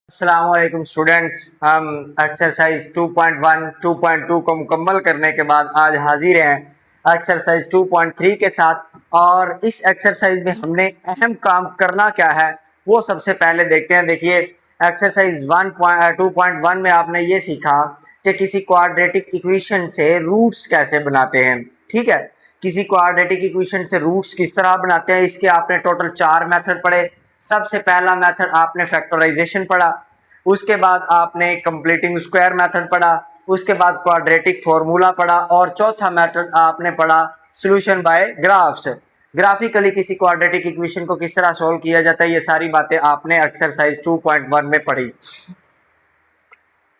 अस्सलाम वालेकुम स्टूडेंट्स। हम एक्सरसाइज 2.1 2.2 को मुकम्मल करने के बाद आज हाजिर हैं एक्सरसाइज 2.3 के साथ। और इस एक्सरसाइज में हमने अहम काम करना क्या है वो सबसे पहले देखते हैं। देखिए, एक्सरसाइज 2.1 में आपने ये सीखा कि किसी क्वाड्रेटिक इक्वेशन से रूट्स कैसे बनाते हैं। ठीक है, किसी क्वाड्रेटिक इक्वेशन से रूट्स किस तरह बनाते हैं, इसके आपने टोटल 4 मेथड पढ़े। सबसे पहला मेथड आपने फैक्टराइजेशन पढ़ा, उसके बाद आपने कंप्लीटिंग स्क्वायर मेथड पढ़ा, उसके बाद क्वाड्रेटिक फॉर्मूला पढ़ा और चौथा मेथड आपने पढ़ा सॉल्यूशन बाय ग्राफ्स। ग्राफिकली किसी क्वाड्रेटिक इक्वेशन को किस तरह सॉल्व किया जाता है, ये सारी बातें आपने एक्सरसाइज 2.1 में पढ़ी।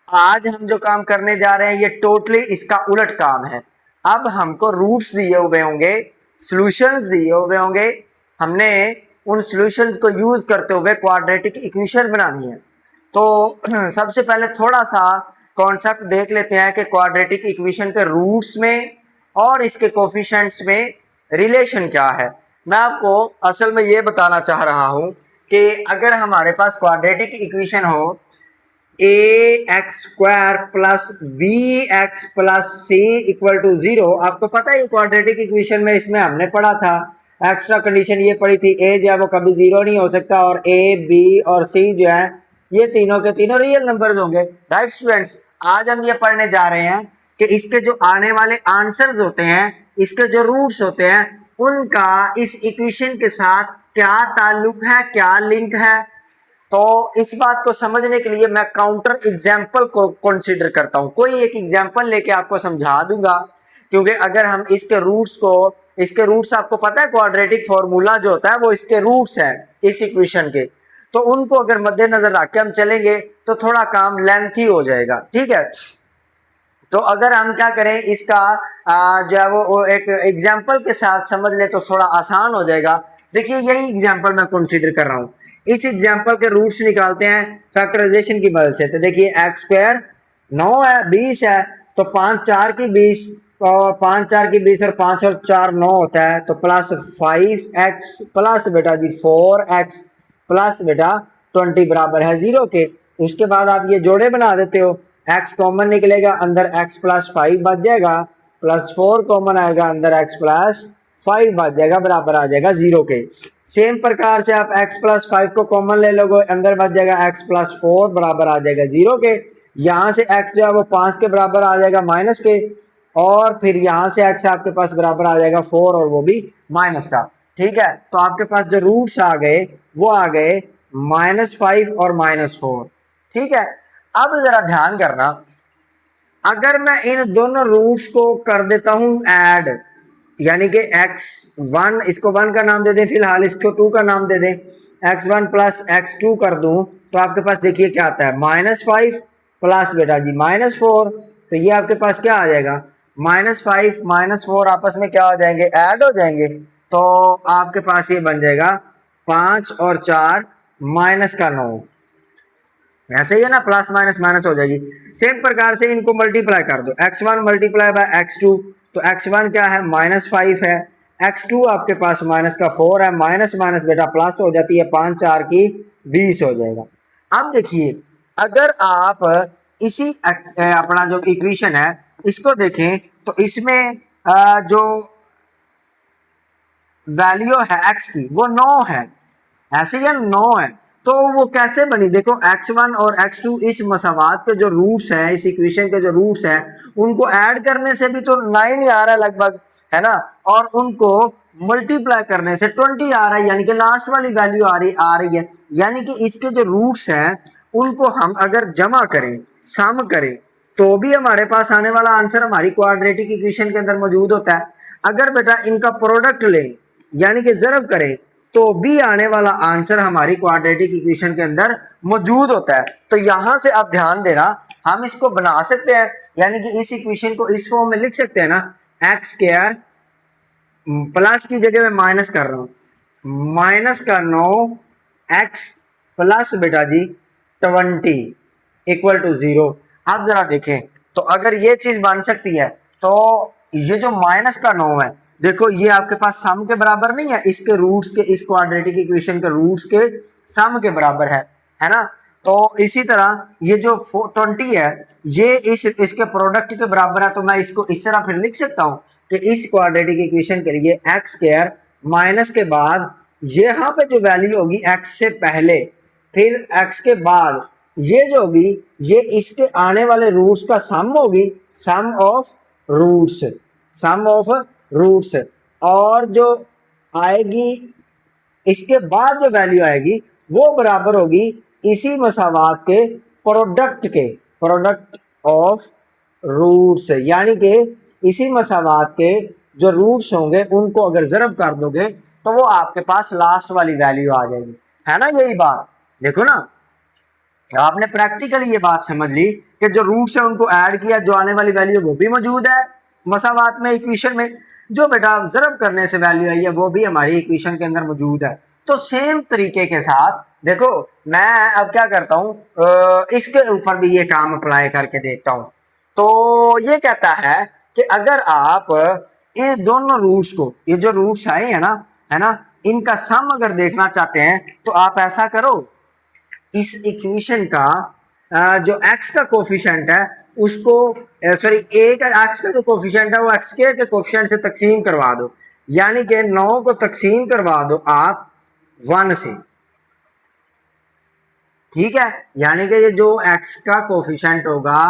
आज हम जो काम करने जा रहे हैं ये टोटली इसका उलट काम है। अब हमको रूट्स दिए हुए होंगे, सॉल्यूशंस दिए हुए होंगे, हमने उन सॉल्यूशंस को यूज करते हुए क्वाड्रेटिक इक्वेशन बनानी है। तो सबसे पहले थोड़ा सा कॉन्सेप्ट देख लेते हैं कि क्वाड्रेटिक इक्वेशन के रूट्स में और इसके कोफिशिएंट्स में रिलेशन क्या है। मैं आपको असल में ये बताना चाह रहा हूं कि अगर हमारे पास क्वाड्रेटिक इक्वेशन हो ax² plus bx plus c equal to 0, आपको पता है ये क्वाड्रेटिक इक्वेशन में इसमें हमने पढ़ा था, एक्स्ट्रा कंडीशन ये पड़ी थी, a जो है वो कभी 0 नहीं हो सकता और a b और c जो है ये तीनों के तीनों रियल नंबर्स होंगे। राइट स्टूडेंट्स, आज हम ये पढ़ने जा रहे हैं कि इसके जो आने वाले आंसर्स होते हैं, इसके जो रूट्स होते हैं, उनका इस इक्वेशन के साथ क्या ताल्लुक है, क्या लिंक है। तो इस बात को समझने के लिए मैं काउंटर एग्जाम्पल को कंसीडर करता हूं। कोई एक एग्जाम्पल लेके आपको समझा दूंगा, क्योंकि अगर हम इसके रूट्स आपको पता है क्वाड्रेटिक फॉर्मूला जो होता है वो इसके रूट्स हैं इस इक्वेशन के, तो उनको अगर मद्देनजर रख के हम चलेंगे तो थोड़ा काम लेंथी हो जाएगा। ठीक है, तो अगर हम क्या करें इसका जो है वो एक एग्जाम्पल के साथ समझ ले तो थोड़ा आसान हो जाएगा। देखिए, यही एग्जाम्पल मैं कंसीडर कर रहा हूं, इस एग्जाम्पल के रूट्स निकालते हैं फैक्टराइजेशन की मदद से। तो देखिए, x² 9 है, 20 है, तो 5 4 की 20 और 5 4 की 20 और 5 और 4 9 होता है, तो प्लस 5x प्लस बेटा जी 4x प्लस बेटा 20 बराबर है 0 के। उसके बाद आप ये जोड़े बना देते हो, x कॉमन निकलेगा, अंदर x प्लस 5 बच जाएगा, प्लस 4 कॉमन आएगा, अंदर x प्लस 5 बच जाएगा, बराबर आ जाएगा 0 के। सेम प्रकार से आप x प्लस 5 को कॉमन ले लोगे, अंदर बच जाएगा x प्लस 4 बराबर आ जाएगा 0 के। यहाँ से x जो है वो 5 के बराबर आ जाएगा माइनस के, और फिर यहाँ से x आपके पास बराबर आ जाएगा 4 और वो भी माइनस का। ठीक है, तो आपके पास जो रूट्स आ गए वो आ गए -5 और -4। ठीक है, अब जरा ध्यान करना, अगर मैं इन दोनों रूट्स को कर देता हूं ऐड, यानी कि x1 इसको 1 का नाम दे दें, फिलहाल इसको 2 का नाम दे दें, x1 प्लस x2 कर दूं, तो आपके पास देखिए क्या आता है, -5 प्लस बेटा जी -4। तो ये आपके पास क्या आ जाएगा, -5 -4 आपस में क्या हो जाएंगे, ऐड हो जाएंगे। तो आपके पास ये बन जाएगा 5 और 4 -9, ऐसे ही है ना, प्लस माइनस माइनस हो जाएगी। सेम प्रकार से इनको मल्टीप्लाई कर दो, x1 मल्टीप्लाई बाय x2, तो x1 क्या है, -5 है, x2 आपके पास -4 है, माइनस माइनस बेटा प्लस हो जाती है, 5 4 की 20 हो जाएगा। अब देखिए, अगर आप इसी अपना जो इक्वेशन है इसको देखें तो इसमें जो वैल्यू है x की वो 9 है, ऐसे ही 9 है। तो वो कैसे बनी, देखो x1 और x2 इस मसावात के जो रूट्स हैं, इस इक्वेशन के जो रूट्स हैं, उनको ऐड करने से भी तो 9 ही आ रहा है लगभग, है ना, और उनको मल्टीप्लाई करने से 20 आ रहा है, यानी कि लास्ट वाली वैल्यू आ रही है। यानी कि इसके जो रूट्स हैं उनको हम अगर जमा करें, सम करें, तो भी हमारे पास आने वाला आंसर हमारी क्वाड्रेटिक इक्वेशन के अंदर मौजूद होता है। अगर बेटा इनका प्रोडक्ट लें यानी कि ज़रब करें, तो भी आने वाला आंसर हमारी क्वाड्रेटिक इक्वेशन के अंदर मौजूद होता है। तो यहां से आप ध्यान देना, हम इसको बना सकते हैं, यानी कि इस इक्वेशन को इस फॉर्म में लिख सकते हैं ना, x² प्लस की जगह मैं माइनस कर रहा हूं, -9x प्लस बेटा जी 20 इक्वल टू 0। अब जरा देखें, तो अगर ये चीज बन सकती है तो ये जो -9 है, देखो ये आपके पास सम के बराबर नहीं है, इसके रूट्स के, इस क्वाड्रेटिक इक्वेशन के रूट्स के सम के बराबर है ना। तो इसी तरह ये जो 20 है ये इसके प्रोडक्ट के बराबर है, तो मैं इसको इस तरह फिर लिख सकता हूँ कि इस क्वाड्रेटिक इक्वेशन के लिए एक्स स्क्वायर माइनस के बाद यहाँ पे जो वैल्यू होगी एक्स से पहले फिर एक्स के बाद ये जो होगी ये इसके आने वाले रूट्स का सम होगी, sum of roots, sum of roots, और जो आएगी इसके बाद जो वैल्यू आएगी वो बराबर होगी इसी मसावात के प्रोडक्ट के, प्रोडक्ट ऑफ रूट्स, यानी कि इसी मसावात के जो रूट्स होंगे उनको अगर ज़रब कर दोगे तो वो आपके पास लास्ट वाली वैल्यू आ जाएगी, है ना। यही बात देखो ना, आपने प्रैक्टिकली ये बात समझ ली कि जो रूट्स है उनको ऐड किया, जो आने वाली वैल्यू वो भी मौजूद है मसावात में, इक्वेशन में, जो बेटा ज़रब करने से वैल्यू आई है वो भी हमारी इक्वेशन के अंदर मौजूद है। तो सेम तरीके के साथ देखो मैं अब क्या करता हूँ, इसके ऊपर भी ये काम अप्लाई करके देखता हूँ। तो ये कहता है कि अगर आप इन दोनों रूट्स को, ये जो रूट्स आए हैं ना, है ना, इनका सम अगर देखना चाहते हैं तो आप ऐसा करो, इस इक्वेशन का जो x का कोफिशिएंट है उसको सॉरी a का x का जो कोफिशिएंट है वो x के कोफिशिएंट से तकसीम करवा दो, यानी कि 9 को तकसीम करवा दो आप 1 से, ठीक है। यानी कि ये जो x का कोफिशिएंट होगा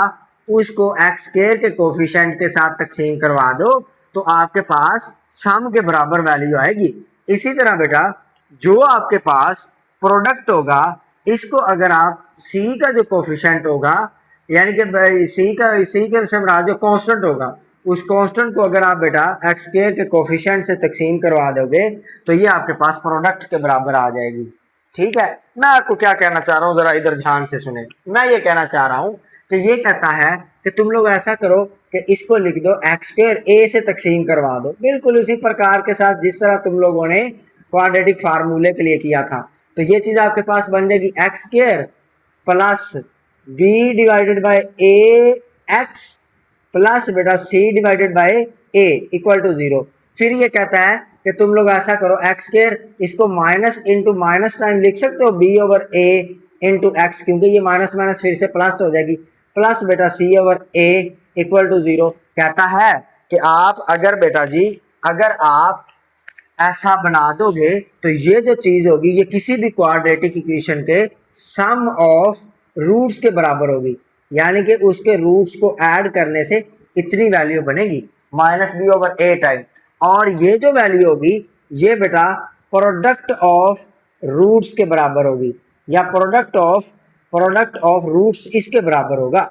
उसको x के कोफिशिएंट के साथ तकसीम करवा दो तो आपके पास सम के बराबर वैल्यू आएगी। इसी तरह बेटा जो आपके पास प्रोडक्ट होगा इसको अगर आप c का जो कोफिशिएंट होगा, यानी कि c के जो कांस्टेंट होगा उस कांस्टेंट को अगर आप बेटा x के कोफिशिएंट से तकसीम करवा दोगे तो ये आपके पास प्रोडक्ट के बराबर आ जाएगी, ठीक है। मैं आपको क्या कहना चाह रहा हूँ जरा इधर ध्यान से सुने। मैं ये कहना चाह रहा हूँ कि ये कहता है कि तुम लोग ऐसा करो कि इसको लिख दो x स्क्वायर a से तकसीम करवा दो, बिल्कुल उसी प्रकार के साथ जिस तरह तुम लोगों ने क्वाड्रेटिक फार्मूले के लिए किया था। तो ये चीज आपके पास बन जाएगी X square plus B divided by A X plus बेटा C divided by A equal to 0। फिर ये कहता है कि तुम लोग ऐसा करो एक्स स्क्वायर इसको माइनस इंटू माइनस टाइम लिख सकते हो B over a into x, क्योंकि ये माइनस माइनस फिर से प्लस हो जाएगी, प्लस बेटा सी ओवर ए इक्वल टू 0। कहता है कि आप अगर बेटा जी अगर आप ऐसा बना दोगे तो ये जो चीज होगी ये किसी भी क्वाड्रेटिक इक्वेशन के सम ऑफ रूट्स के बराबर होगी, यानी कि उसके रूट्स को ऐड करने से इतनी वैल्यू बनेगी minus b over a time, और ये जो वैल्यू होगी ये बेटा प्रोडक्ट ऑफ रूट्स के बराबर होगी, या प्रोडक्ट ऑफ रूट्स इसके बराबर होगा।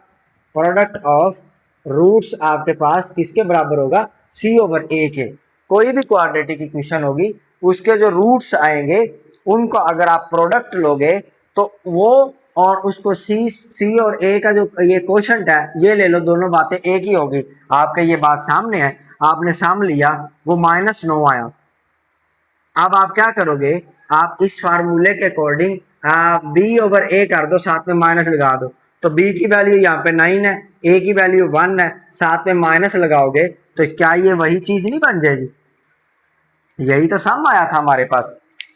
प्रोडक्ट ऑफ रूट्स आपके पास किसके बराबर होगा, सी ओवर ए के। कोई भी क्वाड्रेटिक इक्वेशन होगी उसके जो रूट्स आएंगे उनको अगर आप प्रोडक्ट लोगे तो वो और उसको सी और ए का जो ये क्वोशंट है ये ले लो, दोनों बातें एक ही होगी। आपके ये बात सामने है, आपने साम लिया वो -9 आया। अब आप क्या करोगे, आप इस फार्मूले के अकॉर्डिंग बी ओवर ए कर दो, साथ में माइनस लगा दो, तो बी की वैल्यू यहाँ पे 9 है, ए की वैल्यू 1 है, साथ में माइनस लगाओगे तो क्या ये वही चीज नहीं बन जाएगी। यही तो सम आया था हमारे पास,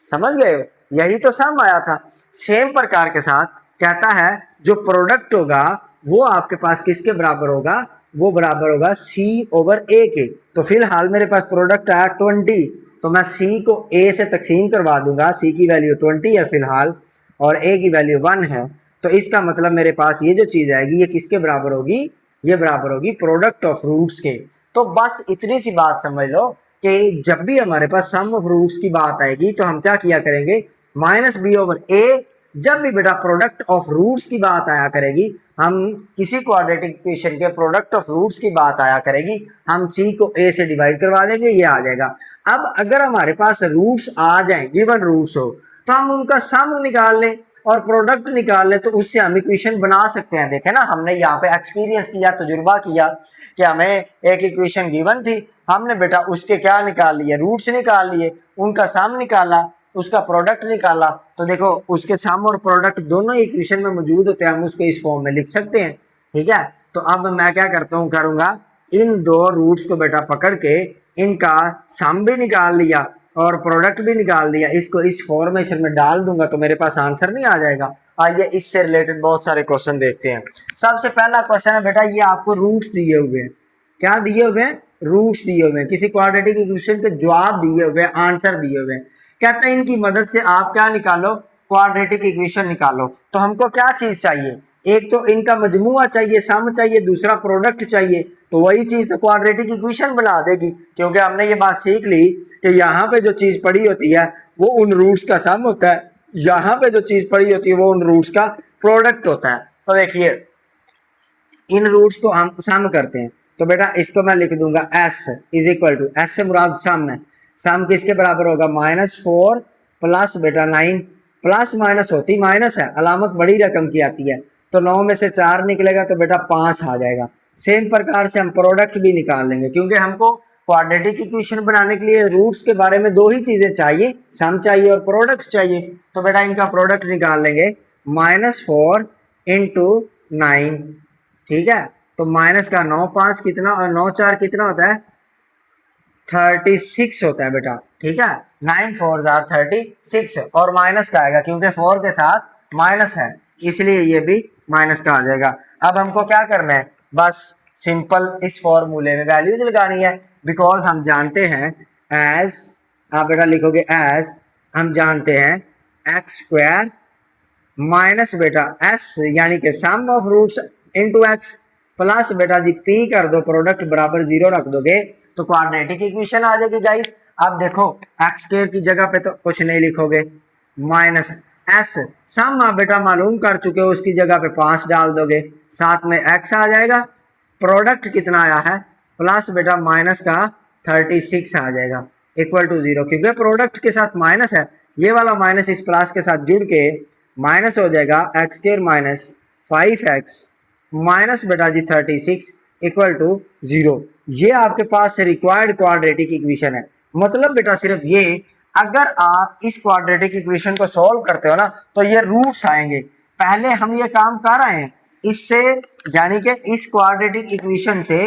समझ गए हो, यही तो सम आया था। सेम प्रकार के साथ कहता है जो प्रोडक्ट होगा वो आपके पास किसके बराबर होगा, वो बराबर होगा सी ओवर ए के। तो फिलहाल मेरे पास प्रोडक्ट आया 20, तो मैं सी को ए से तकसीम करवा दूंगा, सी की वैल्यू 20 है फिलहाल और ए की वैल्यू 1 है, तो इसका मतलब मेरे पास ये जो चीज़ आएगी ये किसके बराबर होगी, ये बराबर होगी प्रोडक्ट ऑफ रूट्स के। तो बस इतनी सी बात समझ लो कि जब भी हमारे पास सम ऑफ रूट्स की बात आएगी तो हम क्या किया करेंगे, माइनस बी ओवर ए। जब भी बेटा प्रोडक्ट ऑफ रूट्स की बात आया करेगी, हम किसी क्वाड्रेटिक इक्वेशन के प्रोडक्ट ऑफ रूट्स की बात आया करेगी, हम सी को ए से डिवाइड करवा देंगे, ये आ जाएगा। अब अगर हमारे पास रूट्स आ जाए, गिवन रूट्स हो, तो हम उनका सम निकाल लें और प्रोडक्ट निकाल लें, तो उससे हम इक्वेशन बना सकते हैं। देखें ना, हमने यहाँ पे एक्सपीरियंस किया, तजुर्बा किया कि हमें एक इक्वेशन गिवन थी, हमने बेटा उसके क्या निकाल लिए, रूट्स निकाल लिए, उनका सम निकाला, उसका प्रोडक्ट निकाला, तो देखो उसके सम और प्रोडक्ट दोनों इक्वेशन में मौजूद होते हैं, हम उसको इस फॉर्म में लिख सकते हैं, ठीक है। तो अब मैं क्या करता हूँ, करूँगा इन दो रूट्स को बेटा पकड़ के इनका सम भी निकाल लिया और प्रोडक्ट भी निकाल दिया, इसको इस फॉर्मेशन में डाल दूंगा तो मेरे पास आंसर नहीं आ जाएगा। आइए इससे रिलेटेड बहुत सारे क्वेश्चन देखते हैं। सबसे पहला क्वेश्चन है बेटा, ये आपको रूट्स दिए हुए हैं। क्या दिए हुए हैं? रूट्स दिए हुए हैं, किसी क्वाड्रेटिक इक्वेशन के जवाब दिए हुए हैं, आंसर दिए हुए हैं। कहते हैं इनकी मदद से आप क्या निकालो, क्वाड्रेटिक इक्वेशन निकालो। तो हमको क्या चीज चाहिए, एक तो इनका मजमुआ चाहिए, सम चाहिए, दूसरा प्रोडक्ट चाहिए। तो वही चीज तो क्वाड्रेटिक इक्वेशन बना देगी, क्योंकि हमने ये बात सीख ली कि यहाँ पे जो चीज पड़ी होती है वो उन रूट्स का सम होता है, यहाँ पे जो चीज पड़ी होती है वो उन रूट्स का प्रोडक्ट होता है। तो देखिए इन रूट्स को हम सम करते हैं, तो बेटा इसको मैं लिख दूंगा s is equal to, s से मुराद सम है। सम किसके बराबर होगा, -4 प्लस बेटा 9, प्लस माइनस होती माइनस है, अलामत बड़ी रकम की आती है, तो 9 में से 4 निकलेगा तो बेटा 5 आ जाएगा। सेम प्रकार से हम प्रोडक्ट भी निकाल लेंगे, क्योंकि हमको क्वाड्रेटिक इक्वेशन बनाने के लिए रूट्स के बारे में दो ही चीजें चाहिए, सम चाहिए और प्रोडक्ट चाहिए। तो बेटा इनका प्रोडक्ट निकाल लेंगे, -4 इंटू 9, ठीक है। तो माइनस का 9 5 कितना और 9 4 कितना होता है, 36 होता है बेटा, ठीक है। 9 4 जार 36 और माइनस का आएगा, क्योंकि 4 के साथ माइनस है इसलिए ये भी माइनस का आ जाएगा। अब हमको क्या करना है, बस सिंपल इस फॉर्मूले में वैल्यूज लगानी है, बिकॉज हम जानते हैं एज, आप बेटा लिखोगे एज, हम जानते हैं एक्स स्क्वायर माइनस बेटा एस यानी कि sum of roots into X plus बेटा जी पी कर दो, प्रोडक्ट बराबर 0 रख दोगे तो क्वाड्रेटिक इक्वेशन आ जाएगी गाइस। अब देखो एक्स स्क्वायर की जगह पे तो कुछ नहीं लिखोगे, माइनस एस सम आप बेटा मालूम कर चुके हो, उसकी जगह पे 5 डाल दोगे, साथ में एक्स आ जाएगा, प्रोडक्ट कितना आया है प्लस बेटा माइनस का 36 आ जाएगा इक्वल टू 0, क्योंकि प्रोडक्ट के साथ माइनस है, ये वाला माइनस इस प्लस के साथ जुड़ के माइनस हो जाएगा, x square minus 5x minus बेटा जी 36 इक्वल टू 0। ये आपके पास रिक्वायर्ड क्वाड्रेटिक इक्वेशन है। मतलब बेटा सिर्फ ये, अगर आप इस क्वाड्रेटिक इक्वेशन को सॉल्व करते हो ना तो ये रूट्स आएंगे। पहले हम ये काम कर रहे हैं इससे, यानी कि इस क्वाड्रेटिक इक्वेशन से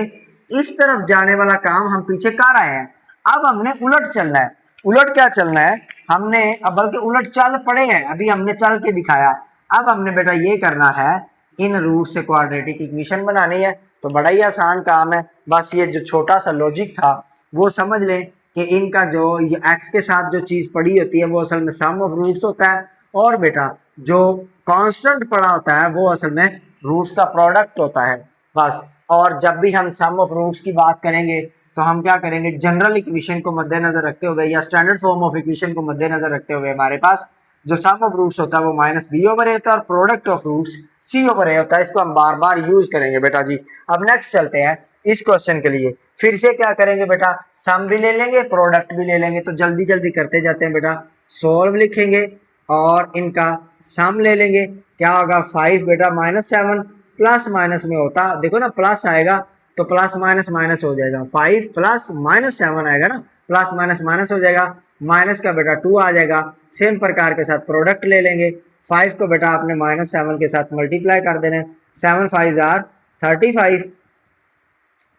इस तरफ जाने वाला काम हम पीछे कर रहे हैं। अब हमने उलट चलना है। उलट क्या चलना है, हमने अब बल्कि उलट चल पड़े हैं, अभी हमने चल के दिखाया। अब हमने बेटा ये करना है, इन रूट से क्वाड्रेटिक इक्वेशन बनानी है। तो बड़ा ही आसान काम है, बस ये जो छोटा सा लॉजिक था वो समझ लें कि इनका जो एक्स के साथ जो चीज़ पड़ी होती है वो असल में सम ऑफ रूट्स होता है, और बेटा जो कांस्टेंट पड़ा होता है वो असल में रूट्स का प्रोडक्ट होता है, बस। और जब भी हम सम ऑफ रूट्स की बात करेंगे तो हम क्या करेंगे, जनरल इक्वेशन को मद्देनजर रखते हुए या स्टैंडर्ड फॉर्म ऑफ इक्वेशन को मद्देनजर रखते हुए हमारे पास जो सम ऑफ रूट्स होता है वो -b/a होता है और प्रोडक्ट ऑफ रूट्स c/a होता है। इसको हम बार बार यूज करेंगे बेटा जी। अब नेक्स्ट चलते हैं इस क्वेश्चन के लिए, फिर से क्या करेंगे बेटा, सम भी ले लेंगे प्रोडक्ट भी ले लेंगे। तो जल्दी जल्दी करते जाते हैं बेटा, सोल्व लिखेंगे और इनका सम ले लेंगे। क्या होगा, 5 बेटा -7 प्लस माइनस में होता, देखो ना प्लस आएगा तो प्लस माइनस माइनस हो जाएगा, 5 प्लस -7 आएगा ना, प्लस माइनस माइनस हो जाएगा, माइनस का बेटा 2 आ जाएगा। सेम प्रकार के साथ प्रोडक्ट ले लेंगे, 5 को बेटा आपने -7 के साथ मल्टीप्लाई कर देना है, 7 5 जार 35।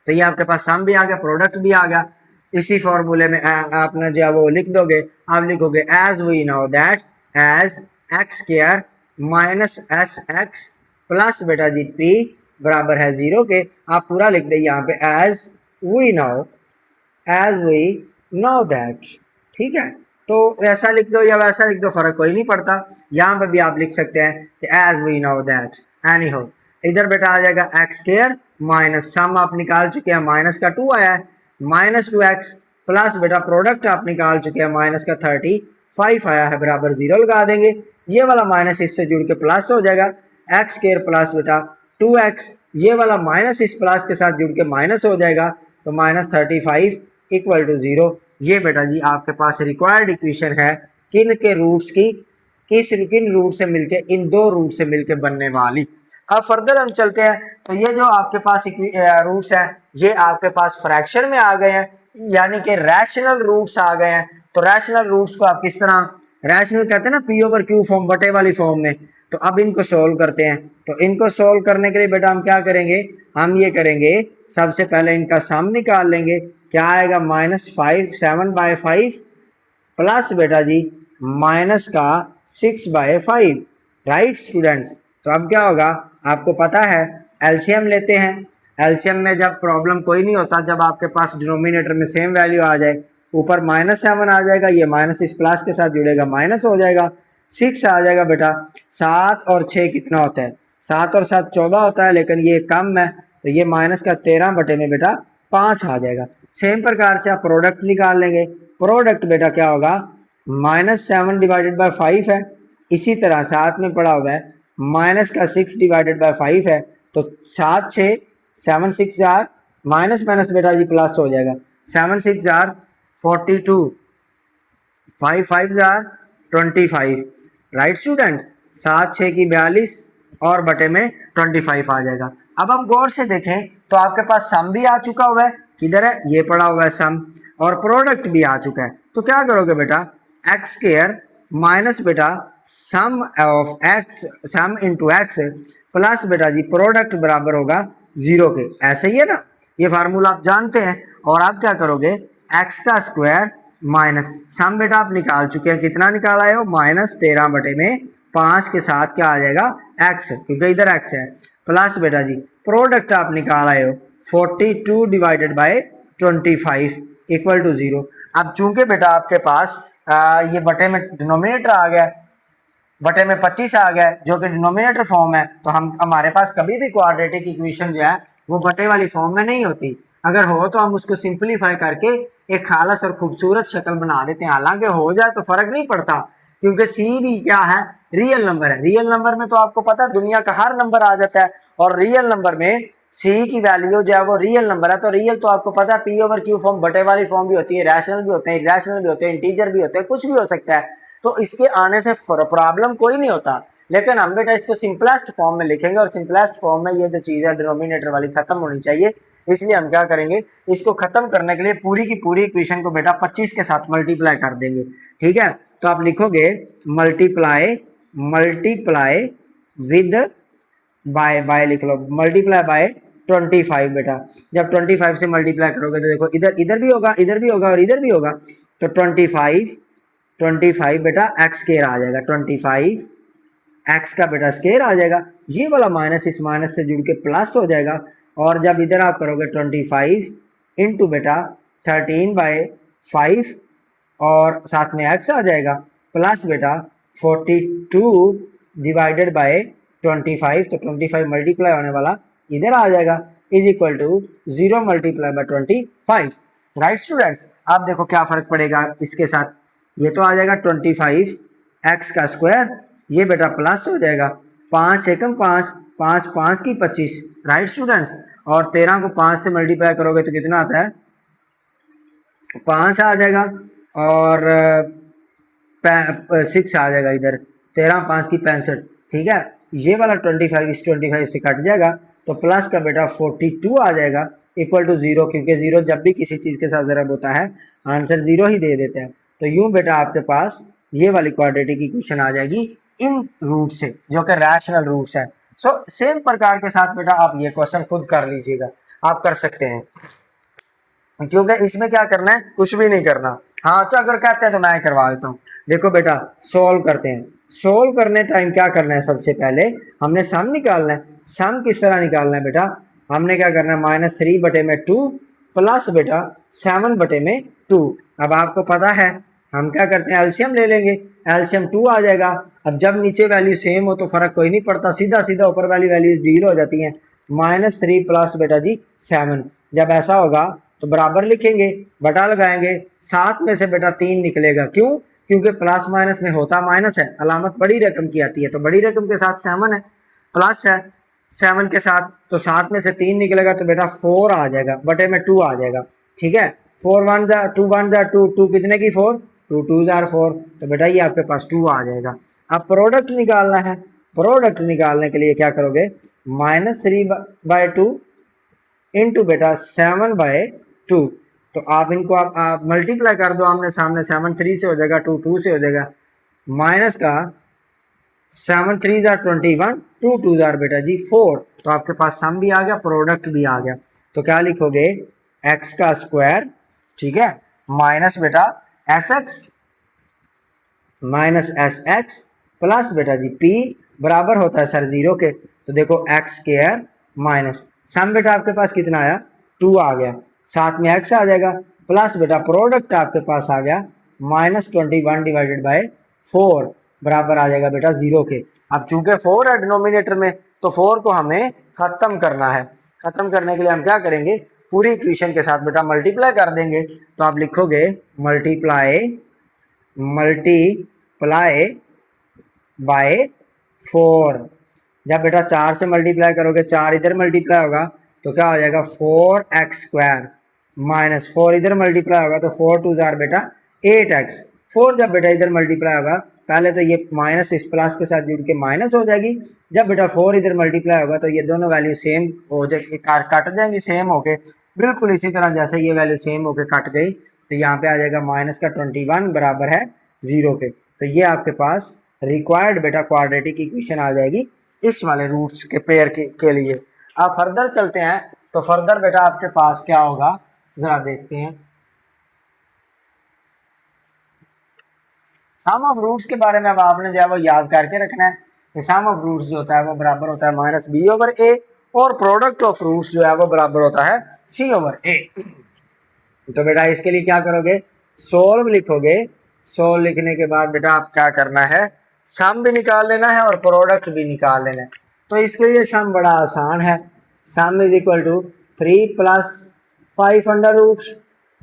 तो ये आपके पास सम भी आ गया, प्रोडक्ट भी आ गया। इसी फॉर्मूले में आपने जो है वो लिख दोगे, आप लिखोगे as we know that as x square minus s x plus बेटा जी पी बराबर है 0 के। आप पूरा लिख दे यहाँ पे एज वी नो दैट, ठीक है। तो ऐसा लिख दो या वैसा लिख दो, फर्क कोई नहीं पड़ता। यहाँ पे भी आप लिख सकते हैं कि as we know that any हो। इधर बेटा आ जाएगा एक्स स्क्वायर माइनस सम आप निकाल चुके हैं, माइनस का 2 आया है, -2x प्लस बेटा प्रोडक्ट आप निकाल चुके हैं, माइनस का 35 आया है, बराबर 0 लगा देंगे। ये वाला माइनस इससे जुड़ के प्लस हो जाएगा, एक्स स्क्वायर प्लस बेटा 2x, ये वाला माइनस इस प्लस के साथ जुड़ के माइनस हो जाएगा, तो -35 इक्वल टू 0। ये बेटा जी आपके पास रिक्वायर्ड इक्वेशन है किन के रूट्स की, किन रूट से मिलके, इन दो रूट से मिलके बनने वाली। अब फर्दर हम चलते हैं, तो ये जो आपके पास रूट्स हैं ये आपके पास फ्रैक्शन में आ गए हैं, यानी कि रैशनल रूट्स आ गए हैं। तो रैशनल रूट्स को आप किस तरह, रैशनल कहते हैं ना p/q फॉर्म, बटे वाली फॉर्म में। तो अब इनको सोल्व करते हैं। तो इनको सोल्व करने के लिए बेटा हम क्या करेंगे, हम ये करेंगे सबसे पहले इनका सम निकाल लेंगे। क्या आएगा, -5 7/5 प्लस बेटा जी माइनस का 6/5 राइट स्टूडेंट्स। तो अब क्या होगा, आपको पता है एलसीएम लेते हैं। एलसीएम में जब प्रॉब्लम कोई नहीं होता, जब आपके पास डिनोमिनेटर में सेम वैल्यू आ जाए, ऊपर -7 आ जाएगा, ये माइनस इस प्लस के साथ जुड़ेगा, माइनस हो जाएगा, 6 आ जाएगा बेटा। 7 और 6 कितना होता है, 7 और 7 14 होता है, लेकिन ये कम है तो ये माइनस का 13 बटे में बेटा 5 आ जाएगा। सेम प्रकार से आप प्रोडक्ट निकाल लेंगे। प्रोडक्ट बेटा क्या होगा, -7 डिवाइडेड बाय 5 है, इसी तरह साथ में पड़ा हुआ है माइनस का 6 डिवाइडेड बाय 5 है, तो 7 6 7 6 जार माइनस माइनस बेटा जी प्लस हो जाएगा, 7 6 जार 42, 5 5 जार 25, राइट स्टूडेंट। 7 6 की 42 और बटे में 25 आ जाएगा। अब हम गौर से देखें तो आपके पास सम भी आ चुका हुआ है, किधर है, ये पड़ा हुआ है सम, और प्रोडक्ट भी आ चुका है। तो क्या करोगे बेटा, एक्स स्क्वायर माइनस बेटा sum of X, sum into X plus बेटा जी प्रोडक्ट बराबर होगा 0 के। ऐसे ही है ना, ये फार्मूला आप जानते हैं। और आप क्या करोगे, एक्स का स्क्वायर माइनस सम बेटा आप निकाल चुके हैं, कितना निकाला है, -13 बटे में 5 के साथ क्या आ जाएगा, एक्स, क्योंकि इधर एक्स है, प्लस बेटा जी प्रोडक्ट आप निकाल आए हो 42 डिवाइडेड बाय 25 इक्वल टू 0। अब चूंकि बेटा आपके पास ये बटे में डिनोमिनेटर आ गया, बटे में 25 आ गया जो कि डिनोमिनेटर फॉर्म है, तो हम हमारे पास कभी भी क्वाड्रेटिक इक्वेशन जो है वो बटे वाली फॉर्म में नहीं होती। अगर हो तो हम उसको सिंप्लीफाई करके एक खालस और खूबसूरत शक्ल बना देते हैं। हालांकि हो जाए तो फर्क नहीं पड़ता, क्योंकि सी भी क्या है, रियल नंबर है। रियल नंबर में तो आपको पता है दुनिया का हर नंबर आ जाता है, और रियल नंबर में सी की वैल्यू जो है वो रियल नंबर है। तो रियल तो आपको पता है पी ओवर क्यू फॉर्म बटे वाली फॉर्म भी होती है, रैशनल भी होते हैं, इरेशनल भी होते हैं, इंटीजर भी होते हैं, कुछ भी हो सकता है। तो इसके आने से प्रॉब्लम कोई नहीं होता, लेकिन हम बेटा इसको सिंपलेस्ट फॉर्म में लिखेंगे, और सिंपलेस्ट फॉर्म में ये जो चीज़ है डिनोमिनेटर वाली खत्म होनी चाहिए। इसलिए हम क्या करेंगे, इसको खत्म करने के लिए पूरी की पूरी इक्वेशन को बेटा 25 के साथ मल्टीप्लाई कर देंगे। ठीक है, तो आप लिखोगे मल्टीप्लाई, मल्टीप्लाई विद बाय लिख लो, मल्टीप्लाई बाय 25 बेटा। जब 25 से मल्टीप्लाई करोगे तो देखो इधर इधर भी होगा, इधर भी होगा और इधर भी होगा, तो 25 बेटा एक्स स्क्वायर आ जाएगा, 25 एक्स का बेटा स्क्वायर आ जाएगा। ये वाला माइनस इस माइनस से जुड़ के प्लस हो जाएगा, और जब इधर आप करोगे 25 इंटू बेटा 13/5 और साथ में एक्स आ जाएगा, प्लस बेटा 42 डिवाइडेड बाय 25, तो 25 मल्टीप्लाई होने वाला इधर आ जाएगा, is equal to 0 multiply by 25। Right students, आप देखो क्या फर्क पड़ेगा इसके साथ, ये तो आ जाएगा 25 एक्स का स्क्वायर, ये बेटा प्लस हो जाएगा 5 एकम 5, 5 5 की 25, राइट स्टूडेंट्स। और 13 को 5 से मल्टीप्लाई करोगे तो कितना आता है, 5 आ जाएगा, और 6 आ जाएगा इधर, 13 5 की 65। ठीक है, ये वाला 25 इस 25 से कट जाएगा, तो प्लस का बेटा 42 आ जाएगा इक्वल टू 0, क्योंकि 0 जब भी किसी चीज़ के साथ ज़रब होता है आंसर 0 ही दे देते हैं। तो यूं बेटा आपके पास ये वाली क्वाड्रेटिक इक्वेशन आ जाएगी इन रूट से, जो कि रैशनल रूट्स है। सो सेम प्रकार के साथ बेटा आप ये क्वेश्चन खुद कर लीजिएगा, आप कर सकते हैं, क्योंकि इसमें क्या करना है, कुछ भी नहीं करना। हाँ अच्छा, अगर कहते हैं तो मैं करवा देता हूँ। देखो बेटा सोल्व करते हैं। सोल्व करने टाइम क्या करना है, सबसे पहले हमने सम निकालना है। सम किस तरह निकालना है बेटा, हमने क्या करना है, -3 बटे में 2 प्लस बेटा 7 बटे में 2। अब आपको पता है हम क्या करते हैं, एलसीएम ले लेंगे, एलसीएम 2 आ जाएगा। अब जब नीचे वैल्यू सेम हो तो फर्क कोई नहीं पड़ता, सीधा सीधा ऊपर वाली वैल्यूज डील हो जाती हैं। -3 प्लस बेटा जी 7, जब ऐसा होगा तो बराबर लिखेंगे, बटा लगाएंगे, 7 में से बेटा 3 निकलेगा, क्यों, क्योंकि प्लस माइनस में होता माइनस है, अलामत बड़ी रकम की आती है, तो बड़ी रकम के साथ 7 है, प्लस है 7 के साथ, तो 7 में से 3 निकलेगा तो बेटा 4 आ जाएगा, बटे में 2 आ जाएगा। ठीक है, 4 1 जा 2 1 जा 2, 2 कितने की 4, 2 2 जार 4, तो बेटा ये आपके पास 2 आ जाएगा। अब प्रोडक्ट निकालना है, प्रोडक्ट निकालने के लिए क्या करोगे, -3/2 इंटू बेटा 7/2, तो आप इनको आप मल्टीप्लाई कर दो आमने सामने, 7 3 से हो जाएगा, 2 2 से हो जाएगा, माइनस का 7 3 जार 21, 2 2 जार बेटा जी 4, तो आपके पास सम भी आ गया, प्रोडक्ट भी आ गया। तो क्या लिखोगे, एक्स का स्क्वायर, ठीक है, माइनस बेटा S x minus s x plus बेटा जी पी बराबर होता है सर 0 के। तो देखो एक्स स्क्वायर माइनस सम बेटा आपके पास कितना आया 2 आ गया, साथ में एक्स आ जाएगा, प्लस बेटा प्रोडक्ट आपके पास आ गया -21 डिवाइडेड बाय 4 बराबर आ जाएगा बेटा 0 के। अब चूंकि 4 है डिनोमिनेटर में तो 4 को हमें खत्म करना है। खत्म करने के लिए हम क्या करेंगे, पूरी इक्वेशन के साथ बेटा मल्टीप्लाई कर देंगे। तो आप लिखोगे मल्टीप्लाई बाय 4। जब बेटा 4 से मल्टीप्लाई करोगे, 4 इधर मल्टीप्लाई होगा तो क्या हो जाएगा 4x स्क्वायर माइनस 4 इधर मल्टीप्लाई होगा तो 4 2 जार बेटा 8x। 4 जब बेटा इधर मल्टीप्लाई होगा, पहले तो ये माइनस इस प्लस के साथ जुड़ के माइनस हो जाएगी। जब बेटा 4 इधर मल्टीप्लाई होगा तो ये दोनों वैल्यू सेम हो जाएगी, कट जाएंगी सेम होके, बिल्कुल इसी तरह जैसे ये वैल्यू सेम होके कट गई तो यहाँ पे आ जाएगा -21 बराबर है 0 के। तो ये आपके पास रिक्वायर्ड बेटा क्वाड्रेटिक इक्वेशन आ जाएगी इस वाले रूट्स के पेयर के लिए। अब फर्दर चलते हैं, तो फर्दर बेटा आपके पास क्या होगा जरा देखते हैं। सम ऑफ रूट्स के बारे में अब आपने जो है वो याद करके रखना है कि सम ऑफ रूट्स जो होता है वो बराबर होता है -b/a और प्रोडक्ट ऑफ रूट्स जो है वो बराबर होता है c/a। तो बेटा इसके लिए क्या करोगे, सोल्व लिखोगे। सोल्व लिखने के बाद बेटा आप क्या करना है, सम भी निकाल लेना है और प्रोडक्ट भी निकाल लेना है। तो इसके लिए सम बड़ा आसान है। Sum is equal to 3 + 5 under root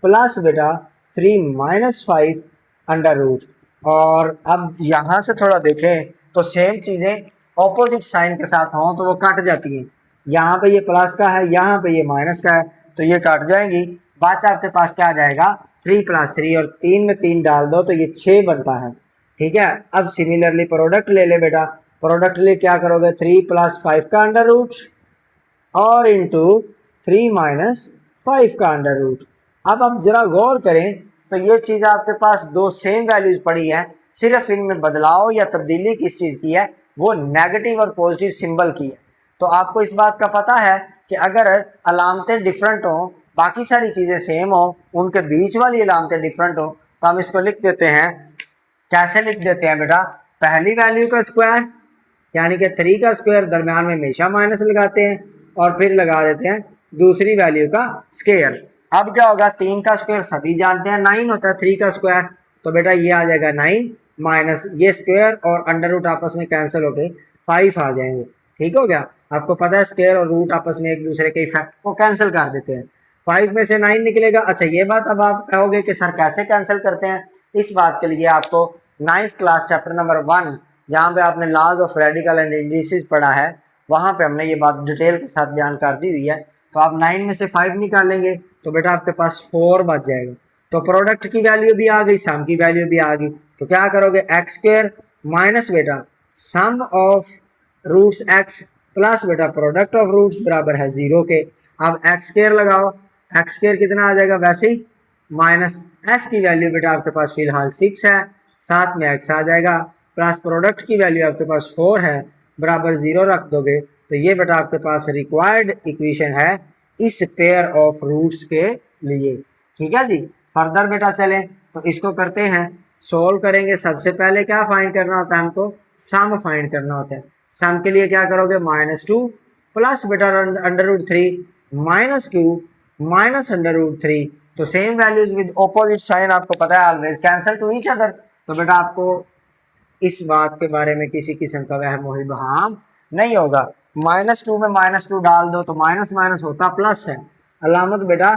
plus बेटा 3 - 5 अंडर रूट। और अब यहाँ से थोड़ा देखें तो सेम चीज़ें ऑपोजिट साइन के साथ हों तो वो कट जाती हैं। यहाँ पे ये प्लस का है, यहाँ पे ये माइनस का है, तो ये कट जाएंगी। बचा आपके पास क्या आ जाएगा 3 + 3 और 3 में 3 डाल दो तो ये 6 बनता है। ठीक है, अब सिमिलरली प्रोडक्ट ले ले बेटा। प्रोडक्ट ले क्या करोगे 3 + 5 का अंडर रूट और इंटू 3 - 5 का अंडर रूट। अब आप जरा गौर करें तो ये चीज़ आपके पास दो सेम वैल्यूज पड़ी है, सिर्फ इनमें बदलाव या तब्दीली किस चीज़ की है, वो नेगेटिव और पॉजिटिव सिंबल की है। तो आपको इस बात का पता है कि अगर अलामतें डिफरेंट हों, बाकी सारी चीज़ें सेम हो, उनके बीच वाली अलामतें डिफरेंट हो, तो हम इसको लिख देते हैं, कैसे लिख देते हैं बेटा, पहली वैल्यू का स्क्वायर यानी कि 3 का स्क्वायर, दरम्यान में हमेशा माइनस लगाते हैं और फिर लगा देते हैं दूसरी वैल्यू का स्क्वायर। अब क्या होगा, 3 का स्क्वायर सभी जानते हैं 9 होता है, 3 का स्क्वायर, तो बेटा ये आ जाएगा 9 माइनस ये स्क्वायर और अंडर रूट आपस में कैंसिल होके 5 आ जाएंगे। ठीक हो गया, आपको पता है स्क्वायर और रूट आपस में एक दूसरे के इफेक्ट को कैंसिल कर देते हैं। 5 में से 9 निकलेगा। अच्छा ये बात अब आप कहोगे कि सर कैसे कैंसिल करते हैं, इस बात के लिए आपको 9th क्लास चैप्टर नंबर 1 जहाँ पे आपने laws of radical and indices पढ़ा है, वहाँ पे हमने ये बात डिटेल के साथ बयान कर दी हुई है। तो आप 9 में से 5 निकालेंगे तो बेटा आपके पास 4 बच जाएगा। तो प्रोडक्ट की वैल्यू भी आ गई, सम की वैल्यू भी आ गई। तो क्या करोगे, एक्स स्क्वायर माइनस बेटा sum of roots x plus बेटा प्रोडक्ट ऑफ रूट्स बराबर है 0 के। अब एक्स स्क्वायर लगाओ, एक्स स्क्वायर कितना आ जाएगा, वैसे ही माइनस एस की वैल्यू बेटा आपके पास फिलहाल 6 है, साथ में एक्स आ जाएगा, प्लस प्रोडक्ट की वैल्यू आपके पास 4 है, बराबर 0 रख दोगे तो ये बेटा आपके पास रिक्वायर्ड इक्वेशन है इस पेयर ऑफ रूट्स के लिए। ठीक है जी, फर्दर बेटा चलें तो इसको करते हैं, सोल्व करेंगे। सबसे पहले क्या फाइंड करना होता है, हमको सम फाइंड करना होता है। सम के लिए क्या करोगे, -2 प्लस बेटा √3 -2 माइनस √3। तो same values with opposite sign आपको पता है always cancel to each other. तो बेटा आपको इस बात के बारे में किसी किस्म का वहम वहीम नहीं होगा। -2 में -2 डाल दो तो माइनस माइनस होता प्लस है, अलामत बेटा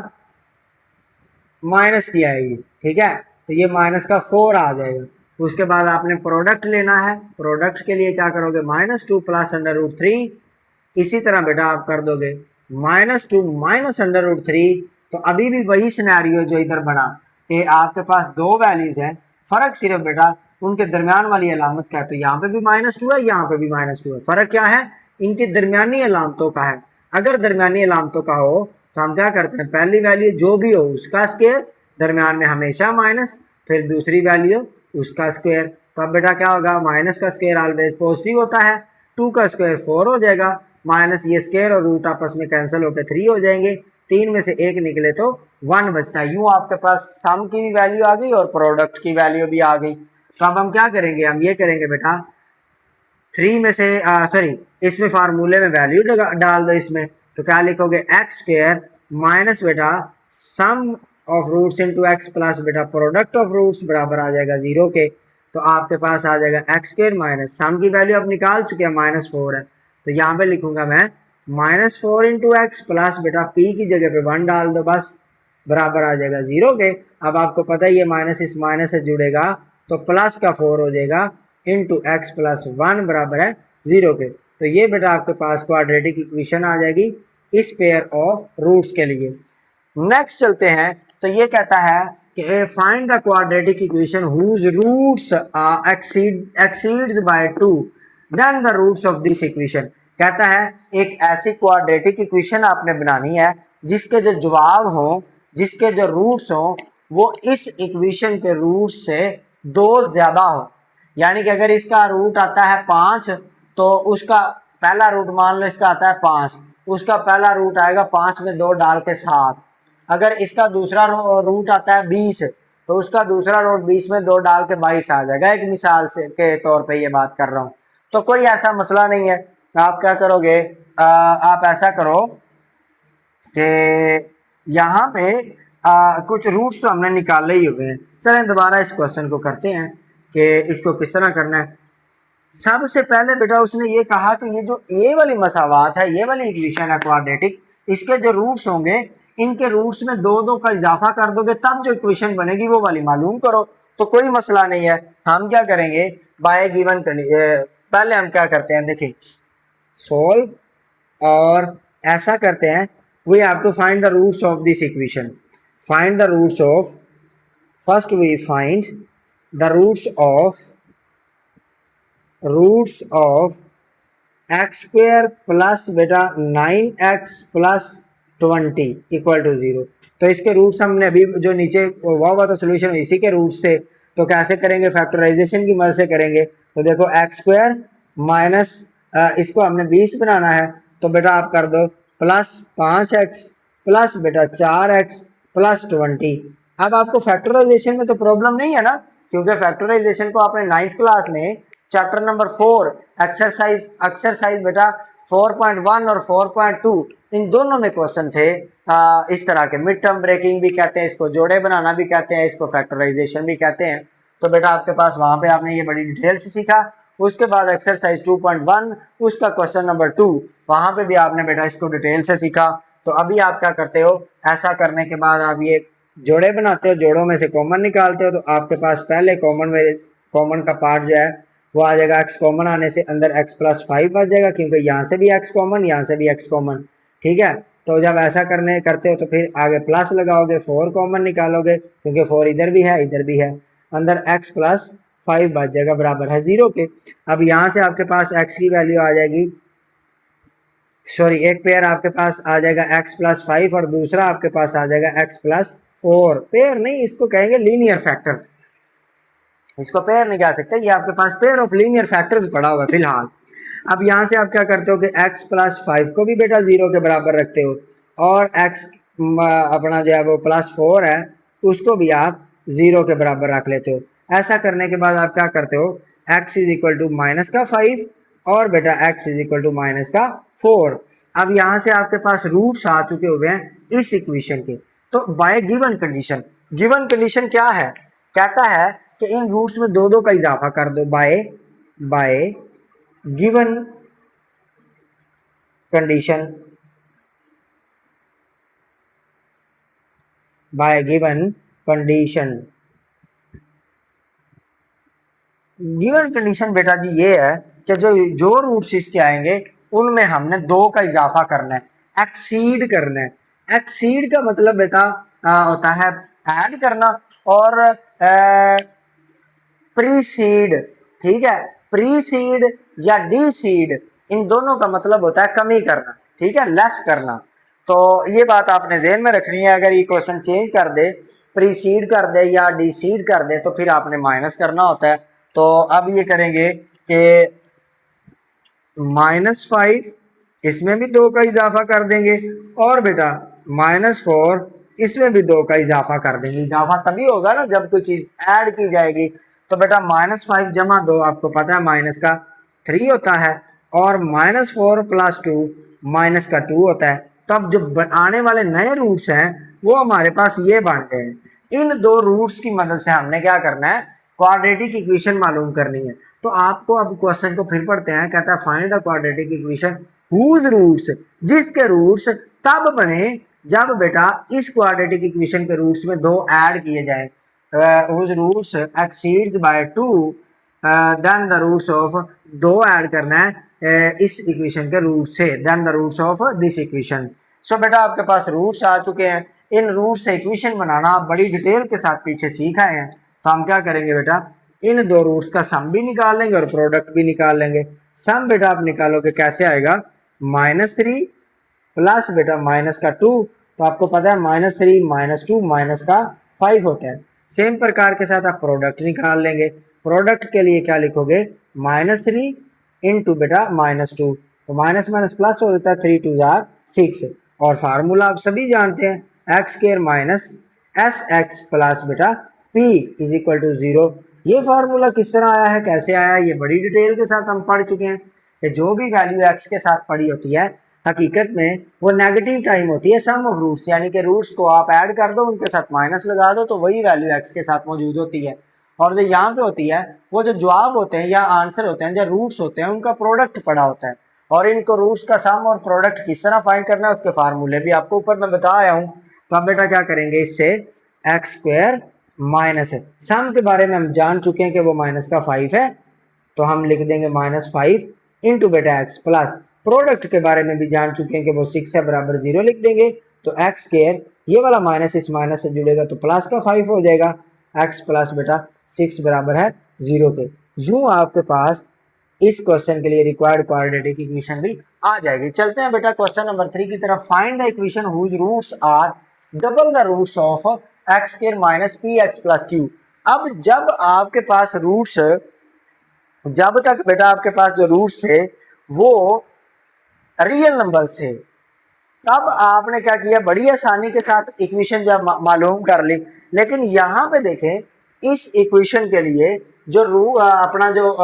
माइनस की आएगी। ठीक है, तो ये माइनस का 4 आ जाएगा। उसके बाद आपने प्रोडक्ट लेना है, प्रोडक्ट के लिए क्या करोगे, -2 प्लस √3। इसी तरह बेटा आप कर दोगे -2 माइनस √3। तो अभी भी वही सिनेरियो जो इधर बना कि आपके पास दो वैल्यूज हैं, फर्क सिर्फ बेटा उनके दरमियान वाली अलामत का है। तो यहाँ पे भी -2 है, यहाँ पे भी -2 है, फर्क क्या है, इनकी दरमियानी अलामतों का है। अगर दरमियानी अलामतों का हो तो हम क्या करते हैं, पहली वैल्यू जो भी हो उसका स्क्वायर, दरमियान में हमेशा माइनस, फिर दूसरी वैल्यू उसका स्क्वायर। तो अब बेटा क्या होगा, माइनस का स्क्वायर ऑलवेज पॉजिटिव होता है, 2 का स्क्वायर 4 हो जाएगा, माइनस ये स्क्वायर और रूट आपस में कैंसिल होकर 3 हो जाएंगे, 3 में से 1 निकले तो 1 बचता है। यूँ आपके पास सम की भी वैल्यू आ गई और प्रोडक्ट की वैल्यू भी आ गई। तो अब हम क्या करेंगे, हम ये करेंगे बेटा 3 में से सॉरी इसमें फार्मूले में वैल्यू डाल दो इसमें, तो क्या लिखोगे एक्स स्क्वायर माइनस बेटा sum of roots into X plus बेटा प्रोडक्ट ऑफ रूट्स बराबर आ जाएगा 0 के। तो आपके पास आ जाएगा एक्स स्क्वायर माइनस सम की वैल्यू आप निकाल चुके हैं -4 है, तो यहाँ पे लिखूंगा मैं -4 इंटू एक्स प्लस बेटा पी की जगह पे 1 डाल दो, बस बराबर आ जाएगा 0 के। अब आपको पता है ये माइनस इस माइनस से जुड़ेगा तो प्लस का 4 हो जाएगा इंटू एक्स प्लस 1 बराबर है 0 के। तो ये बेटा आपके पास क्वाड्रेटिक इक्वेशन आ जाएगी इस पेयर ऑफ रूट्स के लिए। नेक्स्ट चलते हैं, तो ये कहता है कि find the quadratic equation whose roots exceeds by 2 then the roots of this equation. कहता है एक ऐसी क्वाड्रेटिक इक्वेशन आपने बनानी है जिसके जो जवाब हो, जिसके जो रूट्स हो वो इस इक्वेशन के रूट से 2 ज्यादा हो। यानी कि अगर इसका रूट आता है 5 तो उसका पहला रूट मान लो इसका आता है 5, उसका पहला रूट आएगा 5 में 2 डाल के 7। अगर इसका दूसरा रूट आता है 20 तो उसका दूसरा रूट 20 में 2 डाल के 22 आ जाएगा। एक मिसाल से के तौर पे ये बात कर रहा हूँ, तो कोई ऐसा मसला नहीं है। आप क्या करोगे, आप ऐसा करो कि यहाँ पे कुछ रूट्स तो हमने निकाले ही हुए हैं। चलें दोबारा इस क्वेश्चन को करते हैं कि इसको किस तरह करना है। सबसे पहले बेटा उसने ये कहा कि ये जो ए वाली मसावात है, ये वाली इक्वेशन है क्वाड्रेटिक, इसके जो रूट्स होंगे इनके रूट्स में 2 का इजाफा कर दोगे तब जो इक्वेशन बनेगी वो वाली मालूम करो। तो कोई मसला नहीं है, हम क्या करेंगे बाय गिवन पहले हम क्या करते हैं देखिए सोल्व, और ऐसा करते हैं we have to find the roots of this equation. Find the roots of, first we find the roots of x square plus बेटा 9x प्लस 20 इक्वल टू 0। तो इसके रूट्स हमने अभी जो नीचे हुआ तो सोल्यूशन इसी के रूट्स थे, तो कैसे करेंगे, फैक्टराइजेशन की मदद से करेंगे। तो देखो एक्स स्क्वायर माइनस इसको हमने 20 बनाना है, तो बेटा आप कर दो प्लस 5x प्लस बेटा 4x प्लस 20। अब आपको फैक्टराइजेशन में तो प्रॉब्लम नहीं है ना, क्योंकि फैक्टराइजेशन को आपने 9th क्लास में चैप्टर नंबर 4 एक्सरसाइज बेटा 4.1 और 4.2 इन दोनों में क्वेश्चन थे इस तरह के। मिड टर्म ब्रेकिंग भी कहते हैं इसको, जोड़े बनाना भी कहते हैं इसको, फैक्टराइजेशन भी कहते हैं। तो बेटा आपके पास वहां पे आपने ये बड़ी डिटेल से सीखा। उसके बाद एक्सरसाइज 2.1 उसका क्वेश्चन नंबर 2, वहां पे भी आपने बेटा इसको डिटेल से सीखा। तो अभी आप क्या करते हो, ऐसा करने के बाद आप ये जोड़े बनाते हो, जोड़ों में से कॉमन निकालते हो, तो आपके पास पहले कॉमन का पार्ट जो है वो आ जाएगा। एक्स कॉमन आने से अंदर x प्लस 5 बच जाएगा, क्योंकि यहाँ से भी x कॉमन, यहाँ से भी x कॉमन, ठीक है। तो जब ऐसा करते हो तो फिर आगे प्लस लगाओगे, 4 कॉमन निकालोगे क्योंकि 4 इधर भी है इधर भी है, अंदर x प्लस 5 बच जाएगा बराबर है 0 के। अब यहाँ से आपके पास x की वैल्यू आ जाएगी, सॉरी एक पेयर आपके पास आ जाएगा x प्लस 5 और दूसरा आपके पास आ जाएगा x प्लस 4। पेयर नहीं, इसको कहेंगे लीनियर फैक्टर, इसको पेयर नहीं कह सकते, ये आपके पास पेयर ऑफ लीनियर फैक्टर्स पड़ा हुआ है फिलहाल। अब यहाँ से आप क्या करते हो कि x प्लस 5 को भी बेटा 0 के बराबर रखते हो, और x अपना जो है वो प्लस 4 है उसको भी आप 0 के बराबर रख लेते हो। ऐसा करने के बाद आप क्या करते हो, x is equal to minus का 5 और बेटा x is equal to minus का 4। अब यहाँ से आपके पास रूट्स आ चुके हुए हैं इस इक्वेशन के। तो बाय गिवन कंडीशन क्या है, कहता है कि इन रूट्स में 2 का इजाफा कर दो bye given condition, bye given condition बेटा जी ये है कि जो रूट्स इसके आएंगे उनमें हमने 2 का इजाफा करना है, एक्सीड करना है। एक्सीड का मतलब बेटा होता है ऐड करना, और प्रीसीड, ठीक है, प्रीसीड या डीसीड इन दोनों का मतलब होता है कमी करना, ठीक है, लेस करना। तो ये बात आपने ज़हन में रखनी है। अगर ये क्वेश्चन चेंज कर दे, प्रीसीड कर दे या डीसीड कर दे, तो फिर आपने माइनस करना होता है। तो अब ये करेंगे कि -5 इसमें भी 2 का इजाफा कर देंगे, और बेटा -4 इसमें भी 2 का इजाफा कर देंगे। इजाफा तभी होगा ना जब कोई चीज़ ऐड की जाएगी। तो बेटा -5 जमा 2 आपको पता है माइनस का 3 होता है और -4 + 2 -2 होता है। तो अब जो आने वाले नए रूट्स हैं वो हमारे पास ये बन गए हैं। इन दो रूट्स की मदद से हमने क्या करना है, क्वाड्रेटिक इक्वेशन मालूम करनी है। तो आपको अब क्वेश्चन को फिर पढ़ते हैं, कहता है find the quadratic equation whose roots, जिसके रूट्स तब बने जब बेटा इस क्वाड्रेटिक इक्वेशन के रूट्स में 2 ऐड किए जाए, whose roots exceeds by 2, then the roots of, 2 add करना है इस इक्वेशन के रूट से, then the roots of this equation. So बेटा आपके पास रूट्स आ चुके हैं, इन रूट से इक्वेशन बनाना आप बड़ी डिटेल के साथ पीछे सीख आए हैं। तो हम क्या करेंगे बेटा, इन दो रूट्स का सम भी निकाल लेंगे और प्रोडक्ट भी निकाल लेंगे। सम बेटा आप निकालोगे कैसे आएगा, -3 प्लस बेटा -2, तो आपको पता है -3 -2 -5 होता है। सेम प्रकार के साथ आप प्रोडक्ट निकाल लेंगे। प्रोडक्ट के लिए क्या लिखोगे, -3 इंटू बेटा -2, तो माइनस माइनस प्लस हो जाता है, 3 2 6। और फार्मूला आप सभी जानते हैं, x² माइनस SX प्लस बेटा P इज इक्वल टू 0। ये फार्मूला किस तरह आया है, कैसे आया है, ये बड़ी डिटेल के साथ हम पढ़ चुके हैं कि जो भी वैल्यू x के साथ पड़ी होती है हकीकत में वो नेगेटिव टाइम होती है सम ऑफ रूट्स, यानी कि रूट्स को आप ऐड कर दो, उनके साथ माइनस लगा दो, तो वही वैल्यू x के साथ मौजूद होती है। और जो यहाँ पे होती है वो जो जवाब होते हैं या आंसर होते हैं, जो रूट्स होते हैं, उनका प्रोडक्ट पड़ा होता है। और इनको रूट्स का सम और प्रोडक्ट किस तरह फाइंड करना है उसके फार्मूले भी आपको ऊपर मैं बता आया हूँ। तो हम बेटा क्या करेंगे, इससे x² माइनस है, सम के बारे में हम जान चुके हैं कि वो -5 है, तो हम लिख देंगे -5 इंटू बेटा x प्लस, प्रोडक्ट के बारे में भी जान चुके हैं कि वो 6 है बराबर 0 लिख देंगे। तो x², ये वाला माइनस इस माइनस से जुड़ेगा तो प्लस का 5 हो जाएगा, x प्लस बेटा 6 बराबर है 0 के। यूं आपके पास इस क्वेश्चन के लिए रिक्वायर्ड क्वाड्रेटिक इक्वेशन भी आ जाएगी। चलते हैं बेटा क्वेश्चन नंबर 3 की तरफ। Find the equation whose roots are double the roots of x² minus px plus q। अब जब आपके पास रूट्स, जब तक बेटा आपके पास जो रूट्स थे वो रियल नंबर थे, तब आपने क्या किया, बड़ी आसानी के साथ इक्वेशन जब मालूम कर ली। लेकिन यहाँ पे देखें, इस इक्वेशन के लिए जो अपना जो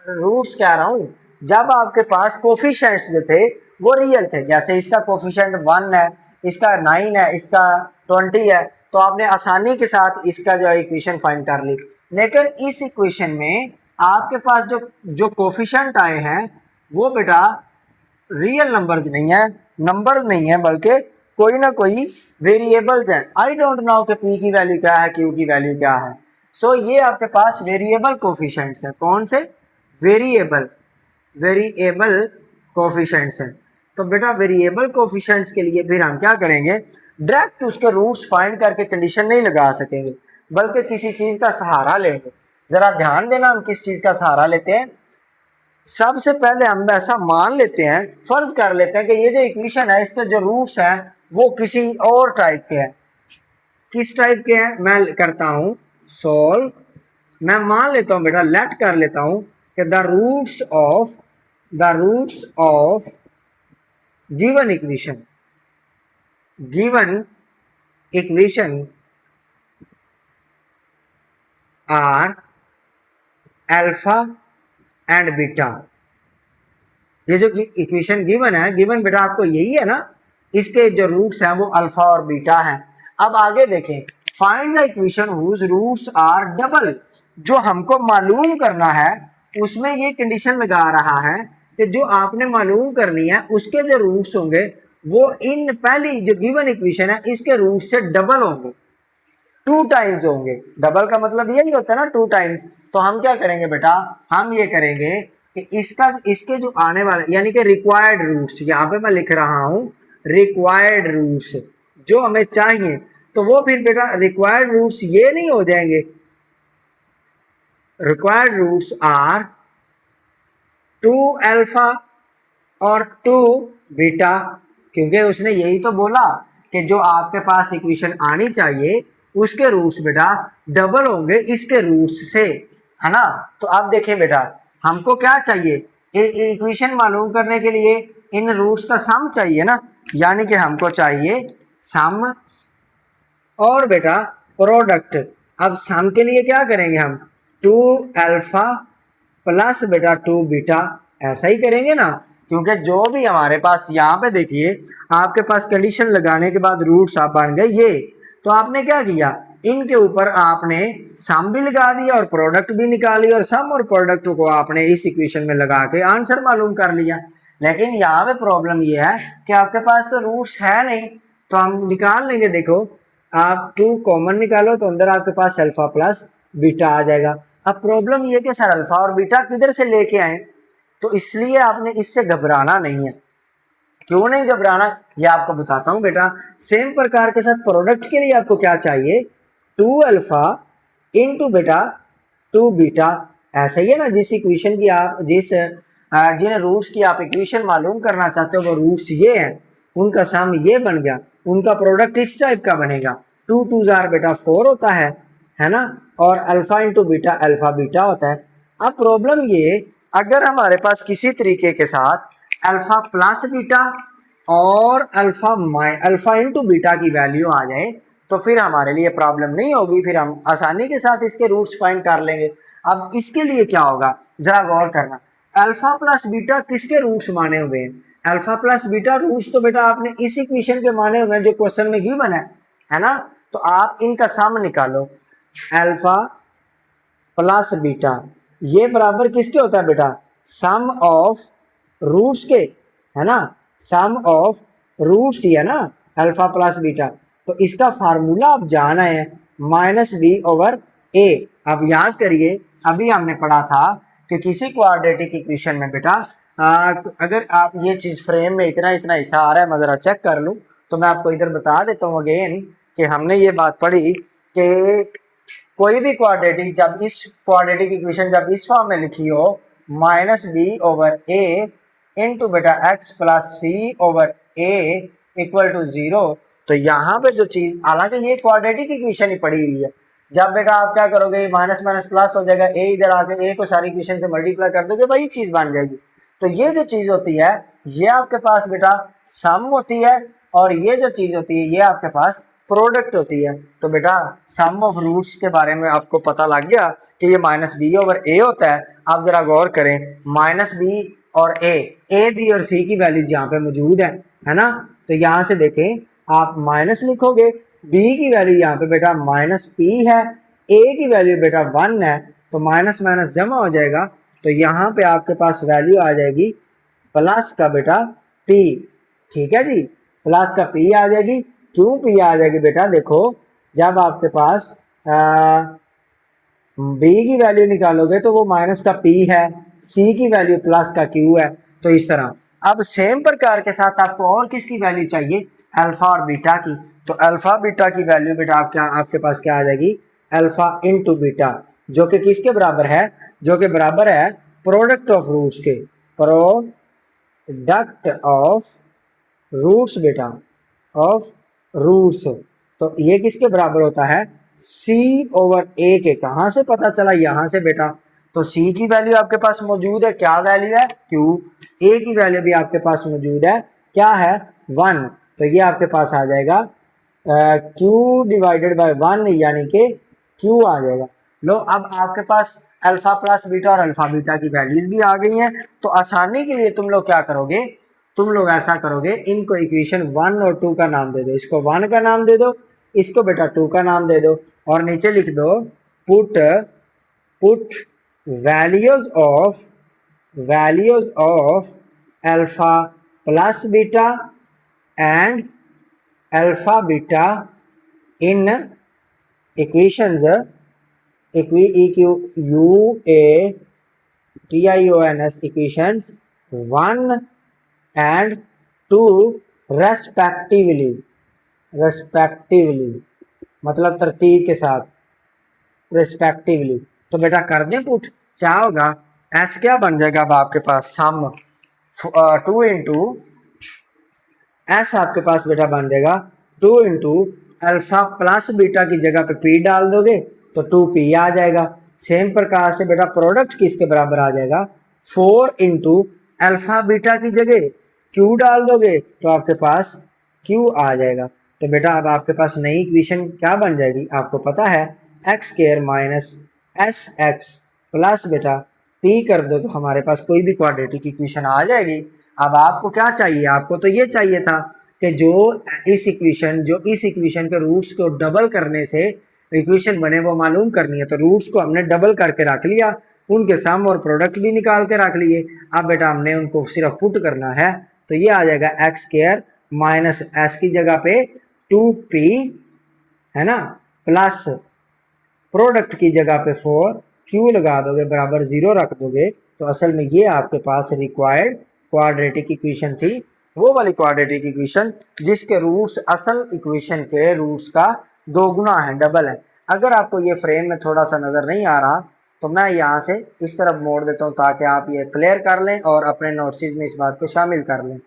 रूट्स कह रहा हूँ, जब आपके पास कोफिशिएंट्स जो थे वो रियल थे, जैसे इसका कोफिशिएंट 1 है, इसका 9 है, इसका 20 है, तो आपने आसानी के साथ इसका जो इक्वेशन फाइंड कर ली। लेकिन इस इक्वेशन में आपके पास जो जो कोफिशिएंट आए हैं वो बेटा रियल नंबर्स नहीं है, नंबर्स नहीं है, बल्कि कोई ना कोई वेरिएबल्स हैं। आई डोंट नो कि पी की वैल्यू क्या है, क्यू की वैल्यू क्या है। सो ये आपके पास वेरिएबल कोफिशिएंट्स हैं। कौन से, वेरिएबल कोफिशिएंट्स हैं। तो बेटा वेरिएबल कोफिशिएंट्स के लिए फिर हम क्या करेंगे, डायरेक्ट उसके रूट्स फाइंड करके कंडीशन नहीं लगा सकेंगे, बल्कि किसी चीज़ का सहारा लेंगे। ज़रा ध्यान देना, हम किस चीज़ का सहारा लेते हैं। सबसे पहले हम ऐसा मान लेते हैं, फर्ज कर लेते हैं कि ये जो इक्वेशन है इसके जो रूट्स हैं वो किसी और टाइप के हैं। किस टाइप के हैं, मैं करता हूं सॉल्व। मैं मान लेता हूं बेटा, लेट कर लेता हूं कि the roots of given equation are alpha and beta. ये जो इक्वेशन गिवन है, गिवन बेटा आपको यही है ना, इसके जो रूट्स हैं वो अल्फा और बीटा हैं। अब आगे देखें, find the equation whose roots are double. जो हमको मालूम करना है उसमें ये कंडीशन लगा रहा है कि जो आपने मालूम करनी है उसके जो रूट्स होंगे वो इन पहली जो गिवन इक्वेशन है इसके रूट से डबल होंगे, 2 टाइम्स होंगे। डबल का मतलब यही होता है ना, 2 टाइम्स। तो हम क्या करेंगे बेटा, हम ये करेंगे कि इसके जो आने वाले यानी कि रिक्वायर्ड रूट्स, यहाँ पे मैं लिख रहा हूँ रिक्वायर्ड रूट्स जो हमें चाहिए, तो वो फिर बेटा रिक्वायर्ड रूट्स ये नहीं हो जाएंगे। रिक्वायर्ड रूट्स आर 2 अल्फा और 2 बीटा, क्योंकि उसने यही तो बोला कि जो आपके पास इक्वेशन आनी चाहिए उसके रूट्स बेटा डबल होंगे इसके रूट्स से, है ना। तो अब देखें बेटा, हमको क्या चाहिए, इक्वेशन मालूम करने के लिए इन रूट्स का सम चाहिए ना, यानी कि हमको चाहिए सम और बेटा प्रोडक्ट। अब सम के लिए क्या करेंगे हम, 2 अल्फा प्लस बेटा 2 बीटा, ऐसा ही करेंगे ना, क्योंकि जो भी हमारे पास यहाँ पे देखिए आपके पास कंडीशन लगाने के बाद रूट्स आप बन गए ये, तो आपने क्या किया, इनके ऊपर आपने सम भी लगा दिया और प्रोडक्ट भी निकाली और सम और प्रोडक्ट को आपने इस इक्वेशन में लगा के आंसर मालूम कर लिया। लेकिन यहाँ पे प्रॉब्लम ये है कि आपके पास तो रूट्स है नहीं, तो हम निकाल लेंगे। देखो आप 2 कॉमन निकालो तो अंदर आपके पास अल्फा प्लस बीटा आ जाएगा। अब प्रॉब्लम ये कि सर अल्फा और बीटा किधर से लेके आए, तो इसलिए आपने इससे घबराना नहीं है। क्यों नहीं घबराना, ये आपको बताता हूं बेटा। सेम प्रकार के साथ प्रोडक्ट के लिए आपको क्या चाहिए, 2 अल्फा इंटू बेटा 2 बीटा, ऐसा ही है ना। जिस इक्वेशन की आप जिन रूट्स की आप इक्वेशन मालूम करना चाहते हो वो रूट्स ये हैं, उनका सम ये बन गया, उनका प्रोडक्ट इस टाइप का बनेगा। 2 2 जार बेटा 4 होता है ना, और alpha into beta alpha beta होता है। अब प्रॉब्लम ये, अगर हमारे पास किसी तरीके के साथ अल्फा प्लस बीटा और अल्फा इंटू बीटा की वैल्यू आ जाए तो फिर हमारे लिए प्रॉब्लम नहीं होगी, फिर हम आसानी के साथ इसके रूट्स फाइंड कर लेंगे। अब इसके लिए क्या होगा, जरा गौर करना, अल्फा प्लस बीटा किसके रूट्स माने हुए हैं, अल्फा प्लस बीटा रूट्स तो बेटा आपने इस इक्वेशन के माने हुए हैं जो क्वेश्चन में गिवन है ना। तो आप इनका सम निकालो, अल्फा प्लस बीटा ये बराबर किसके होता है बेटा, सम ऑफ रूट्स के, है ना, सम ऑफ रूट्स ही है ना अल्फा प्लस बीटा। तो इसका फार्मूला आप जाना है माइनस बी ओवर ए। अब याद करिए अभी हमने पढ़ा था कि किसी क्वाड्रेटिक इक्वेशन में बेटा अगर आप ये चीज फ्रेम में इतना इतना हिस्सा आ रहा है, मैं जरा चेक कर लूँ तो मैं आपको इधर बता देता हूँ अगेन कि हमने ये बात पढ़ी कि कोई भी क्वाड्रेटिक जब इस क्वाड्रेटिक इक्वेशन जब इस फॉर्म में लिखी हो minus b over a into बेटा x plus c over a equal to 0, तो यहाँ पे जो चीज, हालांकि ये क्वाड्रेटिक इक्वेशन ही पड़ी हुई है, जब बेटा आप क्या करोगे माइनस माइनस प्लस हो जाएगा, ए इधर आके ए को सारी इक्वेशन से मल्टीप्लाई कर दोगे वही चीज बन जाएगी। तो ये जो चीज होती है ये आपके पास बेटा सम होती है और ये जो चीज होती है ये आपके पास प्रोडक्ट होती है। तो बेटा सम ऑफ रूट्स के बारे में आपको पता लग गया कि ये माइनस बी ओवर ए होता है। आप जरा गौर करें, माइनस बी और ए बी और सी की वैल्यूज यहाँ पे मौजूद है ना। तो यहाँ से देखें आप माइनस लिखोगे, बी की वैल्यू यहाँ पे बेटा माइनस पी है, ए की वैल्यू बेटा 1 है, तो माइनस माइनस जमा हो जाएगा, तो यहाँ पे आपके पास वैल्यू आ जाएगी प्लस का बेटा पी। ठीक है जी, प्लस का पी आ जाएगी। क्यों पी आ जाएगी बेटा, देखो जब आपके पास बी की वैल्यू निकालोगे तो वो माइनस का पी है, सी की वैल्यू प्लस का क्यू है, तो इस तरह। अब सेम प्रकार के साथ आपको और किसकी वैल्यू चाहिए, अल्फा और बीटा की। तो अल्फा बीटा की वैल्यू बेटा आपके पास क्या आ जाएगी, अल्फा इंटू बीटा, जो कि किसके बराबर है, जो कि बराबर है प्रोडक्ट ऑफ रूट्स के, प्रोडक्ट ऑफ रूट्स बेटा ऑफ रूट्स। तो ये किसके बराबर होता है, सी ओवर ए के। कहाँ से पता चला, यहाँ से बेटा। तो सी की वैल्यू आपके पास मौजूद है, क्या वैल्यू है, क्यू। ए की वैल्यू भी आपके पास मौजूद है, क्या है, 1। तो ये आपके पास आ जाएगा क्यू डिवाइडेड बाय 1, यानी कि क्यू आ जाएगा। लो अब आपके पास अल्फा प्लस बीटा और अल्फा बीटा की वैल्यूज भी आ गई हैं। तो आसानी के लिए तुम लोग क्या करोगे, तुम लोग ऐसा करोगे, इनको इक्वेशन 1 और 2 का नाम दे दो। इसको 1 का नाम दे दो, इसको बेटा 2 का नाम दे दो, और नीचे लिख दो put values of alpha plus beta and alpha beta in equations equations equations 1 and 2 respectively मतलब तरतीब के साथ रेस्पेक्टिवली। तो बेटा कर दें पुट, क्या होगा, एस क्या बन जाएगा, अब आपके पास सम 2 इंटू एस आपके पास बेटा बन जाएगा 2 इंटू अल्फा प्लस बीटा की जगह पे पी डाल दोगे तो 2p आ जाएगा। सेम प्रकार से बेटा प्रोडक्ट किसके बराबर आ जाएगा, 4 इंटू अल्फा बीटा की जगह क्यू डाल दोगे तो आपके पास क्यू आ जाएगा। तो बेटा अब आपके पास नई इक्वेशन क्या बन जाएगी, आपको पता है x square minus s x plus बेटा पी कर दो तो हमारे पास कोई भी क्वाड्रेटिक इक्वेशन आ जाएगी। अब आपको क्या चाहिए, आपको तो ये चाहिए था कि जो इस इक्वेशन के रूट्स को डबल करने से इक्वेशन बने वो मालूम करनी है। तो रूट्स को हमने डबल करके रख लिया, उनके सम और प्रोडक्ट भी निकाल के रख लिए। अब बेटा हमने उनको सिर्फ पुट करना है, तो ये आ जाएगा एक्स स्क्वायर माइनस एस की जगह पे 2p है ना, प्लस प्रोडक्ट की जगह पे 4, क्यू लगा दोगे बराबर 0 रख दोगे, तो असल में ये आपके पास रिक्वायर्ड क्वाड्रेटिक इक्वेशन थी, वो वाली क्वाड्रेटिक इक्वेशन जिसके रूट्स असल इक्वेशन के रूट्स का दोगुना है, डबल है। अगर आपको ये फ्रेम में थोड़ा सा नज़र नहीं आ रहा तो मैं यहाँ से इस तरफ मोड़ देता हूँ ताकि आप ये क्लियर कर लें और अपने नोट्स में इस बात को शामिल कर लें।